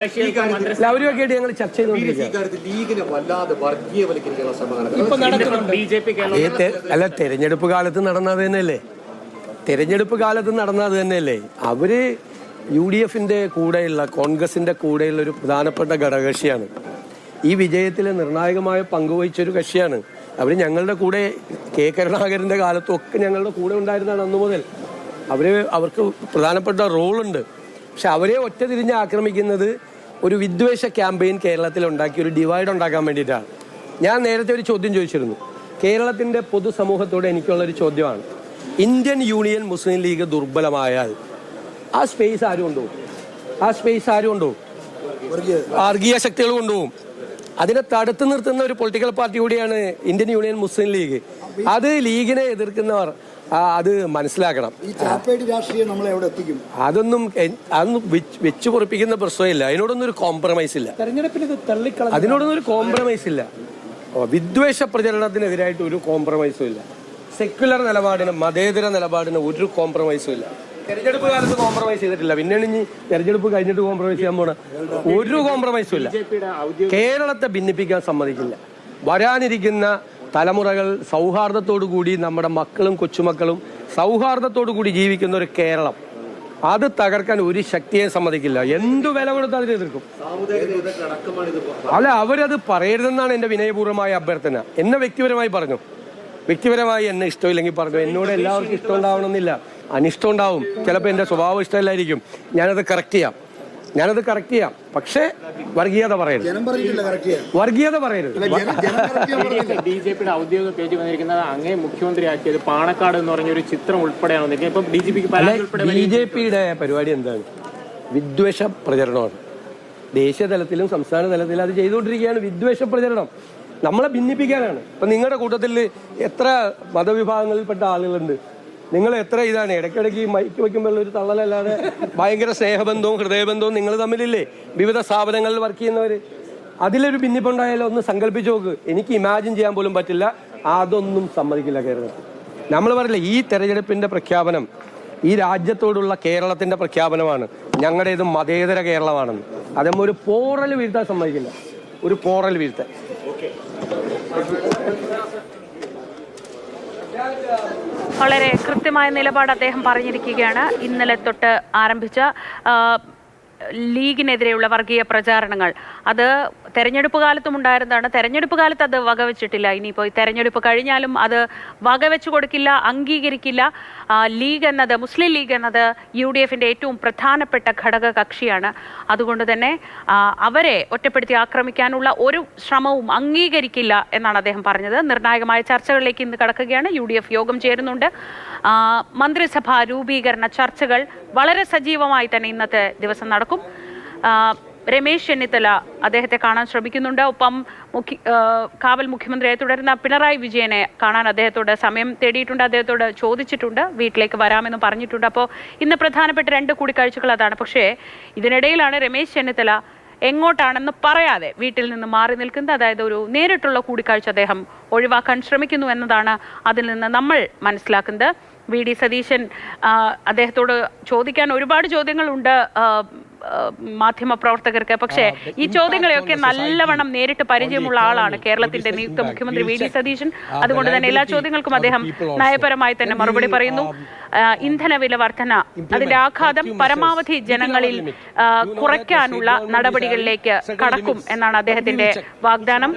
അവരുമൊക്കെയായിട്ട് ഞങ്ങൾ ചർച്ച അല്ല, തെരഞ്ഞെടുപ്പ് കാലത്ത് നടന്നത് തന്നെയല്ലേ അവര് UDFന്റെ കൂടെയുള്ള കോൺഗ്രസിന്റെ കൂടെയുള്ള ഒരു പ്രധാനപ്പെട്ട ഘടകകക്ഷിയാണ്. ഈ വിജയത്തിൽ നിർണായകമായ പങ്കുവഹിച്ചൊരു കക്ഷിയാണ്. അവർ ഞങ്ങളുടെ കൂടെ കെ കരുണാകരന്റെ കാലത്തൊക്കെ ഞങ്ങളുടെ കൂടെ ഉണ്ടായിരുന്നതാണ് അന്നു മുതൽ. അവർക്ക് പ്രധാനപ്പെട്ട റോളുണ്ട്. പക്ഷെ അവരെ ഒറ്റ തിരിഞ്ഞ് ആക്രമിക്കുന്നത് ഒരു വിദ്വേഷ ക്യാമ്പയിൻ കേരളത്തിൽ ഉണ്ടാക്കി ഒരു ഡിവൈഡ് ഉണ്ടാക്കാൻ വേണ്ടിയിട്ടാണ്. ഞാൻ നേരത്തെ ഒരു ചോദ്യം ചോദിച്ചിരുന്നു. കേരളത്തിന്റെ പൊതുസമൂഹത്തോട് എനിക്കുള്ളൊരു ചോദ്യമാണ്, ഇന്ത്യൻ യൂണിയൻ മുസ്ലിം ലീഗ് ദുർബലമായാൽ ആ സ്പേസ് ആരും കൊണ്ടുപോകും? വർഗീയ ശക്തികൾ കൊണ്ടുപോകും. അതിനെ തടുത്തു നിർത്തുന്ന ഒരു പൊളിറ്റിക്കൽ പാർട്ടി കൂടിയാണ് ഇന്ത്യൻ യൂണിയൻ മുസ്ലിം ലീഗ്. അത് ലീഗിനെ എതിർക്കുന്നവർ അത് മനസ്സിലാക്കണം. അതൊന്നും വെച്ചു പൊറിപ്പിക്കുന്ന പ്രശ്നമില്ല. അതിനോടൊന്നും ഒരു കോംപ്രമൈസ് ഇല്ല. വിദ്വേഷ പ്രചരണത്തിനെതിരായിട്ട് ഒരു കോംപ്രമൈസും ഇല്ല. സെക്യുലർ നിലപാടിന്, മതേതര നിലപാടിന് ഒരു കോംപ്രമൈസും ഇല്ല. തെരഞ്ഞെടുപ്പ് കാലത്ത് കോംപ്രമൈസ് ചെയ്തിട്ടില്ല, പിന്നെ ഇനി തെരഞ്ഞെടുപ്പ് കഴിഞ്ഞിട്ട് കോംപ്രമൈസ് ചെയ്യാൻ പോണ ഒരു കോംപ്രമൈസും ഇല്ല. കേരളത്തെ ഭിന്നിപ്പിക്കാൻ സമ്മതിക്കില്ല. വരാനിരിക്കുന്ന തലമുറകൾ സൗഹാർദ്ദത്തോടു കൂടി, നമ്മുടെ മക്കളും കൊച്ചുമക്കളും സൗഹാർദ്ദത്തോടു കൂടി ജീവിക്കുന്ന ഒരു കേരളം, അത് തകർക്കാൻ ഒരു ശക്തിയെ സമ്മതിക്കില്ല. എന്തു വില കൊടുത്ത് അതിനെ എതിർക്കും. അല്ല, അവരത് പറയരുതെന്നാണ് എൻ്റെ വിനയപൂർവ്വമായ അഭ്യർത്ഥന. എന്നെ വ്യക്തിപരമായി പറഞ്ഞു, വ്യക്തിപരമായി എന്നെ ഇഷ്ടമില്ലെങ്കിൽ പറഞ്ഞു. എന്നോട് എല്ലാവർക്കും ഇഷ്ടം ഉണ്ടാവണമെന്നില്ല, അനിഷ്ടം ഉണ്ടാവും. ചിലപ്പോൾ എൻ്റെ സ്വഭാവം ഇഷ്ടമല്ലായിരിക്കും. ഞാനത് കറക്റ്റ് ചെയ്യാം. പക്ഷേ വർഗീയത പറയരുത്. ബിജെപിയുടെ ഔദ്യോഗിക പേജ് വന്നിരിക്കുന്നത് അങ്ങേ മുഖ്യമന്ത്രിയാക്കിയത് പാണക്കാട് എന്ന് പറഞ്ഞൊരു ചിത്രം ഉൾപ്പെടെയാണ്. ബിജെപിയുടെ പരിപാടി എന്താണ്? വിദ്വേഷ പ്രചരണമാണ്. ദേശീയ തലത്തിലും സംസ്ഥാന തലത്തിലും അത് ചെയ്തുകൊണ്ടിരിക്കുകയാണ്. വിദ്വേഷ പ്രചരണം നമ്മളെ ഭിന്നിപ്പിക്കാനാണ്. ഇപ്പൊ നിങ്ങളുടെ കൂട്ടത്തിൽ എത്ര മതവിഭാഗങ്ങളിൽപ്പെട്ട ആളുകളുണ്ട്? നിങ്ങൾ എത്ര ഇതാണ് ഇടയ്ക്കിടയ്ക്ക് മൈക്ക് വയ്ക്കുമ്പോൾ ഒരു തള്ളലല്ലാതെ ഭയങ്കര സ്നേഹബന്ധവും ഹൃദയബന്ധവും നിങ്ങൾ തമ്മിലില്ലേ? വിവിധ സ്ഥാപനങ്ങളിൽ വർക്ക് ചെയ്യുന്നവർ. അതിലൊരു ഭിന്നിപ്പുണ്ടായാലോ ഒന്ന് സങ്കല്പിച്ചു നോക്ക്. എനിക്ക് ഇമാജിൻ ചെയ്യാൻ പോലും പറ്റില്ല. അതൊന്നും സമ്മതിക്കില്ല കേരളത്തിൽ. നമ്മൾ പറയില്ല, ഈ തെരഞ്ഞെടുപ്പിന്റെ പ്രഖ്യാപനം ഈ രാജ്യത്തോടുള്ള കേരളത്തിന്റെ പ്രഖ്യാപനമാണ്. ഞങ്ങളുടേത് മതേതര കേരളമാണെന്ന്. അതമ്മ ഒരു പോറൽ വീഴ്ത്താൻ സമ്മതിക്കില്ല. വളരെ കൃത്യമായ നിലപാട് അദ്ദേഹം പറഞ്ഞിരിക്കുകയാണ്. ഇന്നലെ തൊട്ട് ആരംഭിച്ച ലീഗിനെതിരെയുള്ള വർഗീയ പ്രചാരണങ്ങൾ അത് തെരഞ്ഞെടുപ്പ് കാലത്തും ഉണ്ടായിരുന്നതാണ്. തെരഞ്ഞെടുപ്പ് കാലത്ത് അത് വകവെച്ചിട്ടില്ല. ഇനിയിപ്പോൾ തെരഞ്ഞെടുപ്പ് കഴിഞ്ഞാലും അത് വകവെച്ചു കൊടുക്കില്ല, അംഗീകരിക്കില്ല. മുസ്ലിം ലീഗ് എന്നത് UDFന്റെ ഏറ്റവും പ്രധാനപ്പെട്ട ഘടക കക്ഷിയാണ്. അതുകൊണ്ട് തന്നെ അവരെ ഒറ്റപ്പെടുത്തി ആക്രമിക്കാനുള്ള ഒരു ശ്രമവും അംഗീകരിക്കില്ല എന്നാണ് അദ്ദേഹം പറഞ്ഞത്. നിർണായകമായ ചർച്ചകളിലേക്ക് ഇന്ന് കടക്കുകയാണ്. UDF യോഗം ചേരുന്നുണ്ട്. മന്ത്രിസഭാ രൂപീകരണ ചർച്ചകൾ വളരെ സജീവമായി തന്നെ ഇന്നത്തെ ദിവസം നടക്കും. രമേശ് ചെന്നിത്തല അദ്ദേഹത്തെ കാണാൻ ശ്രമിക്കുന്നുണ്ട്. ഒപ്പം കാവൽ മുഖ്യമന്ത്രിയായി തുടരുന്ന പിണറായി വിജയനെ കാണാൻ അദ്ദേഹത്തോട് സമയം തേടിയിട്ടുണ്ട്, അദ്ദേഹത്തോട് ചോദിച്ചിട്ടുണ്ട്, വീട്ടിലേക്ക് വരാമെന്ന് പറഞ്ഞിട്ടുണ്ട്. അപ്പോൾ ഇന്ന് പ്രധാനപ്പെട്ട 2 കൂടിക്കാഴ്ചകൾ അതാണ്. പക്ഷേ ഇതിനിടയിലാണ് രമേശ് ചെന്നിത്തല എങ്ങോട്ടാണെന്ന് പറയാതെ വീട്ടിൽ നിന്ന് മാറി നിൽക്കുന്നത്. അതായത് ഒരു നേരിട്ടുള്ള കൂടിക്കാഴ്ച അദ്ദേഹം ഒഴിവാക്കാൻ ശ്രമിക്കുന്നു എന്നതാണ് അതിൽ നിന്ന് നമ്മൾ മനസ്സിലാക്കുന്നത്. VD സതീശൻ അദ്ദേഹത്തോട് ചോദിക്കാൻ ഒരുപാട് ചോദ്യങ്ങളുണ്ട് മാധ്യമപ്രവർത്തകർക്ക്. പക്ഷേ ഈ ചോദ്യങ്ങളെയൊക്കെ നല്ലവണ്ണം നേരിട്ട് പരിചയമുള്ള ആളാണ് കേരളത്തിന്റെ നിയുക്ത മുഖ്യമന്ത്രി VD സതീശൻ. അതുകൊണ്ട് തന്നെ എല്ലാ ചോദ്യങ്ങൾക്കും അദ്ദേഹം നയപരമായി തന്നെ മറുപടി പറയുന്നു. ഇന്ധനവില വർധന, അതിന്റെ ആഘാതം പരമാവധി ജനങ്ങളിൽ കുറയ്ക്കാനുള്ള നടപടികളിലേക്ക് കടക്കും എന്നാണ് അദ്ദേഹത്തിന്റെ വാഗ്ദാനം.